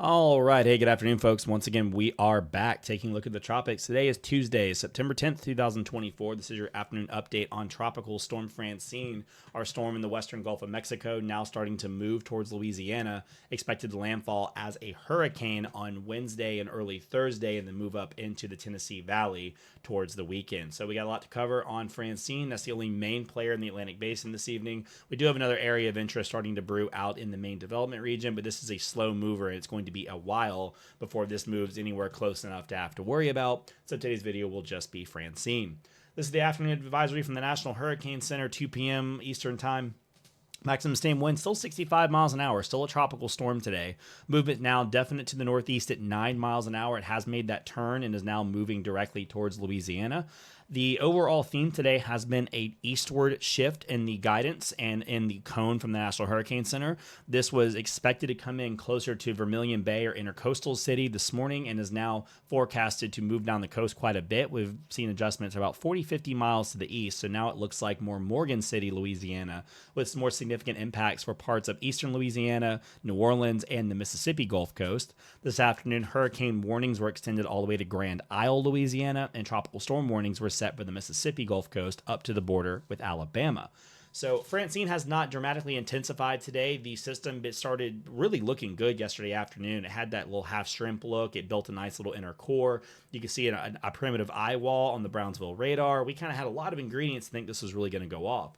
All right. Hey, good afternoon, folks. Once again, we are back taking a look at the tropics. Today is Tuesday, September 10th, 2024. This is your afternoon update on Tropical Storm Francine, our storm in the western Gulf of Mexico, now starting to move towards Louisiana, expected to landfall as a hurricane on Wednesday and early Thursday, and then move up into the Tennessee Valley towards the weekend. So we got a lot to cover on Francine. That's the only main player in the Atlantic Basin this evening. We do have another area of interest starting to brew out in the main development region, but this is a slow mover, and it's going to be a while before this moves anywhere close enough to have to worry about. So today's video will just be Francine. This is the afternoon advisory from the National Hurricane Center, 2 p.m. Eastern Time. Maximum sustained wind still 65 miles an hour, still a tropical storm today. Movement now definite to the northeast at 9 miles an hour. It has made that turn and is now moving directly towards Louisiana. The overall theme today has been a eastward shift in the guidance and in the cone from the National Hurricane Center. This was expected to come in closer to Vermilion Bay or Intercoastal City this morning and is now forecasted to move down the coast quite a bit. We've seen adjustments about 40, 50 miles to the east, so now it looks like more Morgan City, Louisiana, with some more significant impacts for parts of eastern Louisiana, New Orleans, and the Mississippi Gulf Coast. This afternoon, hurricane warnings were extended all the way to Grand Isle, Louisiana, and tropical storm warnings were set for the Mississippi Gulf Coast up to the border with Alabama. So Francine has not dramatically intensified today. The system started really looking good yesterday afternoon. It had that little half shrimp look. It built a nice little inner core. You can see a primitive eye wall on the Brownsville radar. We kind of had a lot of ingredients to think this was really going to go off.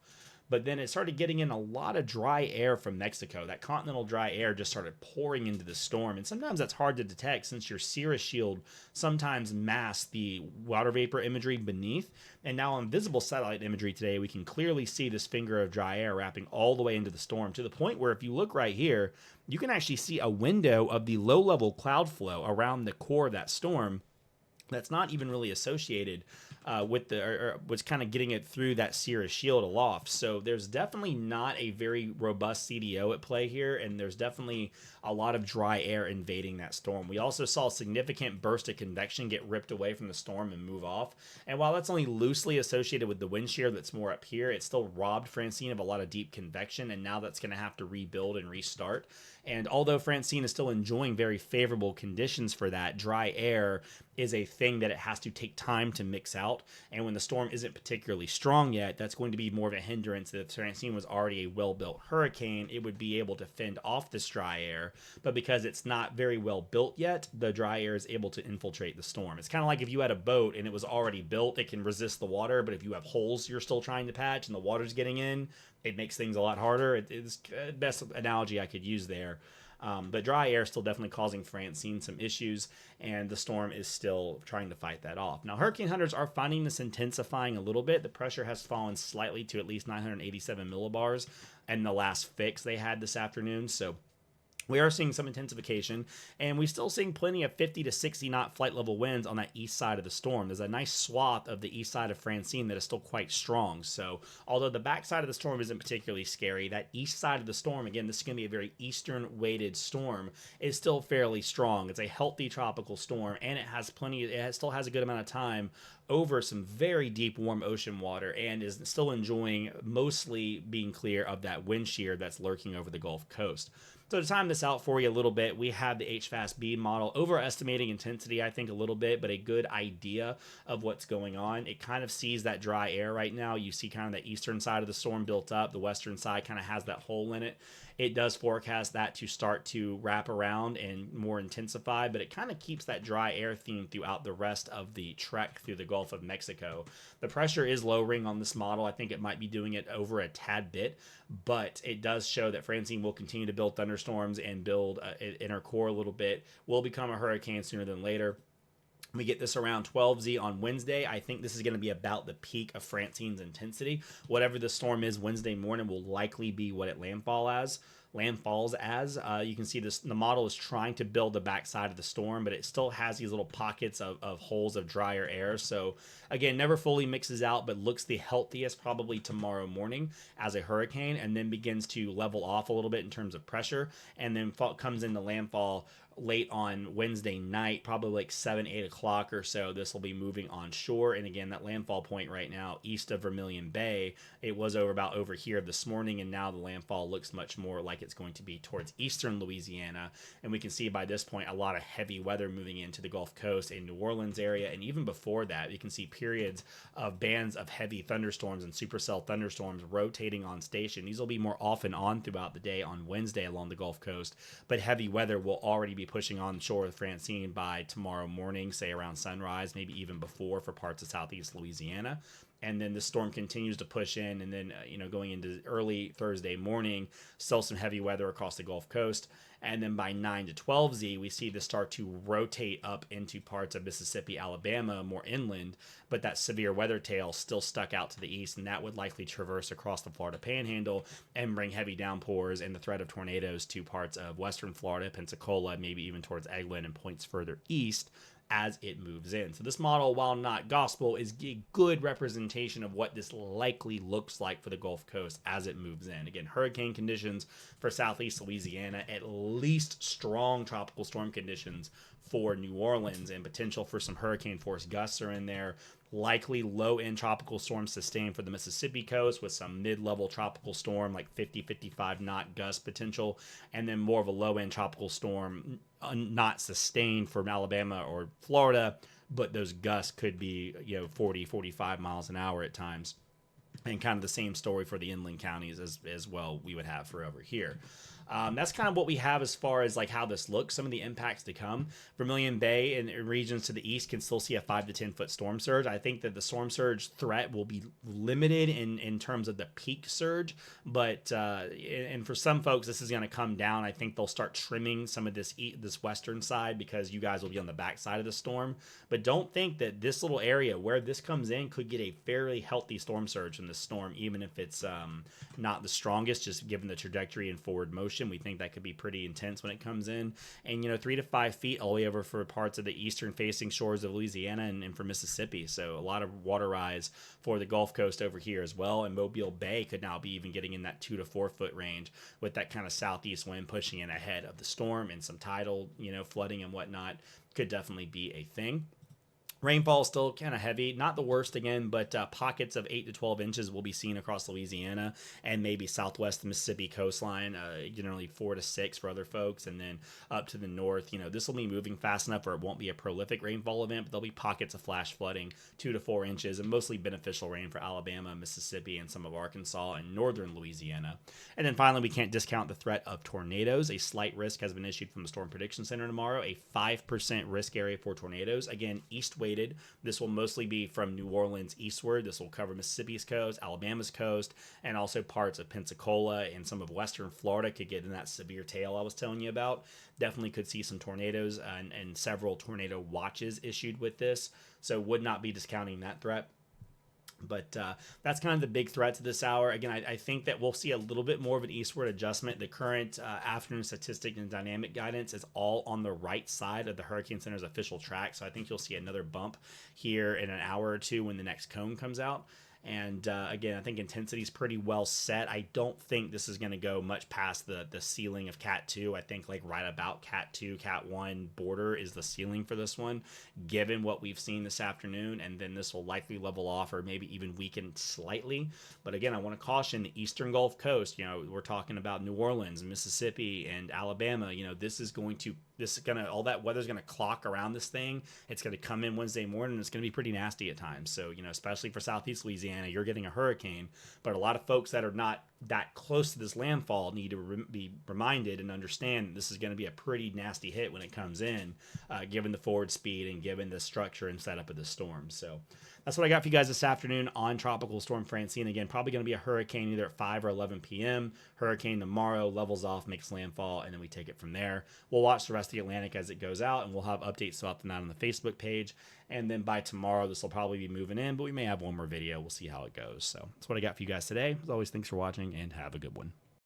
But then it started getting in a lot of dry air from Mexico. That continental dry air just started pouring into the storm. And sometimes that's hard to detect since your cirrus shield sometimes masks the water vapor imagery beneath. And now on visible satellite imagery today, we can clearly see this finger of dry air wrapping all the way into the storm to the point where if you look right here, you can actually see a window of the low-level cloud flow around the core of that storm that's not even really associated with or was kind of getting it through that cirrus shield aloft. So there's definitely not a very robust CDO at play here, and there's definitely a lot of dry air invading that storm. We also saw a significant burst of convection get ripped away from the storm and move off. And while that's only loosely associated with the wind shear that's more up here, it still robbed Francine of a lot of deep convection, and now that's going to have to rebuild and restart. And although Francine is still enjoying very favorable conditions for that, dry air is a thing that it has to take time to mix out. And when the storm isn't particularly strong yet, that's going to be more of a hindrance. If Francine was already a well-built hurricane, it would be able to fend off this dry air. But because it's not very well built yet, the dry air is able to infiltrate the storm. It's kind of like if you had a boat and it was already built, it can resist the water. But if you have holes you're still trying to patch and the water's getting in, it makes things a lot harder. It's the best analogy I could use there. But dry air is still definitely causing Francine some issues, and the storm is still trying to fight that off. Now, hurricane hunters are finding this intensifying a little bit. The pressure has fallen slightly to at least 987 millibars in the last fix they had this afternoon. So we are seeing some intensification, and we're still seeing plenty of 50 to 60 knot flight level winds on that east side of the storm. There's a nice swath of the east side of Francine that is still quite strong. So although the back side of the storm isn't particularly scary, that east side of the storm, again, this is going to be a very eastern weighted storm, is still fairly strong. It's a healthy tropical storm, and it still has a good amount of time over some very deep warm ocean water and is still enjoying mostly being clear of that wind shear that's lurking over the Gulf Coast. So to time this out for you a little bit, we have the HFAST-B model overestimating intensity, I think, a little bit, but a good idea of what's going on. It kind of sees that dry air right now. You see kind of the eastern side of the storm built up. The western side kind of has that hole in it. It does forecast that to start to wrap around and more intensify, but it kind of keeps that dry air theme throughout the rest of the trek through the Gulf of Mexico. The pressure is lowering on this model. I think it might be doing it over a tad bit, but it does show that Francine will continue to build thunderstorms and build inner core a little bit, will become a hurricane sooner than later. We get this around 12Z on Wednesday. I think this is going to be about the peak of Francine's intensity. Whatever the storm is Wednesday morning will likely be what it landfalls as. You can see this. The model is trying to build the backside of the storm, but it still has these little pockets of holes of drier air. So again, never fully mixes out, but looks the healthiest probably tomorrow morning as a hurricane, and then begins to level off a little bit in terms of pressure, and then comes into landfall late on Wednesday night, probably like 7, 8 o'clock or so. This will be moving on shore. And again, that landfall point right now, east of Vermilion Bay, it was over here this morning, and now the landfall looks much more like like it's going to be towards eastern Louisiana. And we can see by this point a lot of heavy weather moving into the Gulf Coast and New Orleans area. And even before that, you can see periods of bands of heavy thunderstorms and supercell thunderstorms rotating on station. These will be more often on throughout the day on Wednesday along the Gulf Coast, but heavy weather will already be pushing on shore of Francine by tomorrow morning, say around sunrise, maybe even before for parts of southeast Louisiana. And then the storm continues to push in, and then going into early Thursday morning, still some heavy weather across the Gulf Coast. And then by 9 to 12Z, we see this start to rotate up into parts of Mississippi, Alabama, more inland, but that severe weather tail still stuck out to the east, and that would likely traverse across the Florida Panhandle and bring heavy downpours and the threat of tornadoes to parts of western Florida, Pensacola, maybe even towards Eglin and points further east as it moves in. So this model, while not gospel, is a good representation of what this likely looks like for the Gulf Coast as it moves in. Again, hurricane conditions for southeast Louisiana, at least strong tropical storm conditions for New Orleans, and potential for some hurricane force gusts are in there. Likely low-end tropical storm sustained for the Mississippi coast with some mid-level tropical storm like 50-55 knot gust potential, and then more of a low-end tropical storm not sustained from Alabama or Florida, but those gusts could be 40-45 miles an hour at times. And kind of the same story for the inland counties as well we would have for over here. That's kind of what we have as far as like how this looks, some of the impacts to come. Vermilion Bay and regions to the east can still see a 5 to 10 foot storm surge. I think that the storm surge threat will be limited in terms of the peak surge, but and for some folks this is going to come down. I think they'll start trimming some of this western side because you guys will be on the back side of the storm. But don't think that this little area where this comes in could get a fairly healthy storm surge from this storm, even if it's not the strongest, just given the trajectory and forward motion. We think that could be pretty intense when it comes in. And 3 to 5 feet all the way over for parts of the eastern facing shores of Louisiana and for Mississippi. So a lot of water rise for the Gulf Coast over here as well. And Mobile Bay could now be even getting in that 2 to 4 foot range with that kind of southeast wind pushing in ahead of the storm, and some tidal flooding and whatnot could definitely be a thing. Rainfall is still kind of heavy, not the worst again, but pockets of 8 to 12 inches will be seen across Louisiana and maybe southwest Mississippi coastline, generally 4 to 6 for other folks, and then up to the north. This will be moving fast enough where it won't be a prolific rainfall event, but there'll be pockets of flash flooding, 2 to 4 inches, and mostly beneficial rain for Alabama, Mississippi, and some of Arkansas and northern Louisiana. And then finally, we can't discount the threat of tornadoes. A slight risk has been issued from the Storm Prediction Center tomorrow, a 5% risk area for tornadoes. Again, east weighted. This will mostly be from New Orleans eastward. This will cover Mississippi's coast, Alabama's coast, and also parts of Pensacola, and some of western Florida could get in that severe tail I was telling you about. Definitely could see some tornadoes and several tornado watches issued with this. So would not be discounting that threat. But that's kind of the big threats of this hour. Again, I think that we'll see a little bit more of an eastward adjustment. The current afternoon statistic and dynamic guidance is all on the right side of the Hurricane Center's official track. So I think you'll see another bump here in an hour or two when the next cone comes out. And again, I think intensity is pretty well set. I don't think this is going to go much past the ceiling of Cat 2. I think like right about Cat 2, Cat 1 border is the ceiling for this one, given what we've seen this afternoon. And then this will likely level off or maybe even weaken slightly. But again, I want to caution the eastern Gulf Coast. We're talking about New Orleans, Mississippi, and Alabama. All that weather's going to clock around this thing. It's going to come in Wednesday morning, and it's going to be pretty nasty at times. So, especially for southeast Louisiana, you're getting a hurricane. But a lot of folks that are not that close to this landfall need to be reminded and understand this is going to be a pretty nasty hit when it comes in, given the forward speed and given the structure and setup of the storm. So that's what I got for you guys this afternoon on Tropical Storm Francine. Again, probably going to be a hurricane either at 5 or 11 p.m. Hurricane tomorrow, levels off, makes landfall, and then we take it from there. We'll watch the rest of the Atlantic as it goes out, and we'll have updates throughout the night on the Facebook page. And then by tomorrow, this will probably be moving in, but we may have one more video. We'll see how it goes. So that's what I got for you guys today. As always, thanks for watching, and have a good one.